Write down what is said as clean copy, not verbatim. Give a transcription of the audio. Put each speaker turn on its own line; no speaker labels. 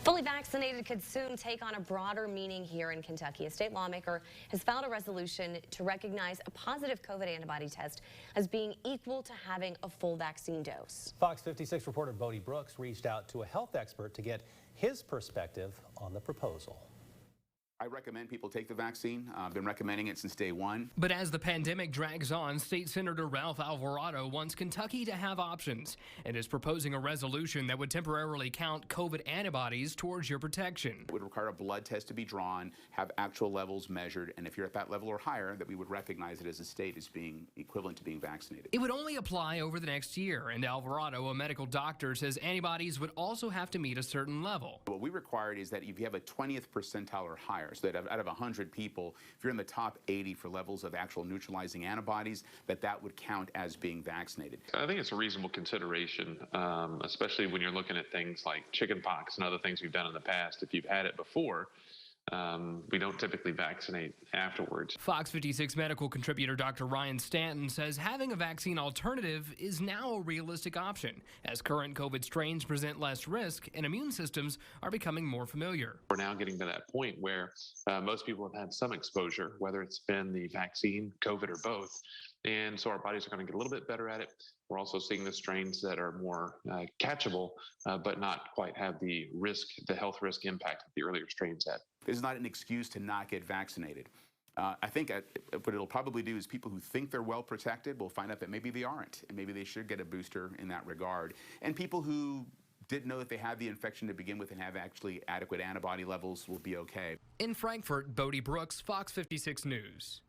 Fully vaccinated could soon take on a broader meaning here in Kentucky. A state lawmaker has filed a resolution to recognize a positive COVID antibody test as being equal to having a full vaccine dose.
Fox 56 reporter Bodie Brooks reached out to a health expert to get his perspective on the proposal.
I recommend people take the vaccine. I've been recommending it since day one.
But as the pandemic drags on, State Senator Ralph Alvarado wants Kentucky to have options and is proposing a resolution that would temporarily count COVID antibodies towards your protection.
It would require a blood test to be drawn, have actual levels measured, and if you're at that level or higher, that we would recognize it as a state as being equivalent to being vaccinated.
It would only apply over the next year, and Alvarado, a medical doctor, says antibodies would also have to meet a certain level.
What we required is that if you have a 20th percentile or higher, so that out of 100 people, if you're in the top 80 for levels of actual neutralizing antibodies, that would count as being vaccinated.
I think it's a reasonable consideration, especially when you're looking at things like chickenpox and other things we've done in the past. If you've had it before, we don't typically vaccinate afterwards.
Fox 56 medical contributor Dr. Ryan Stanton says having a vaccine alternative is now a realistic option as current COVID strains present less risk and immune systems are becoming more familiar.
We're now getting to that point where most people have had some exposure, whether it's been the vaccine, COVID, or both. And so our bodies are going to get a little bit better at it. We're also seeing the strains that are more catchable, but not quite have the risk, the health risk impact that the earlier strains had.
This is not an excuse to not get vaccinated. I think what it'll probably do is people who think they're well protected will find out that maybe they aren't, and maybe they should get a booster in that regard. And people who didn't know that they had the infection to begin with and have actually adequate antibody levels will be okay.
In Frankfort, Bodie Brooks, Fox 56 News.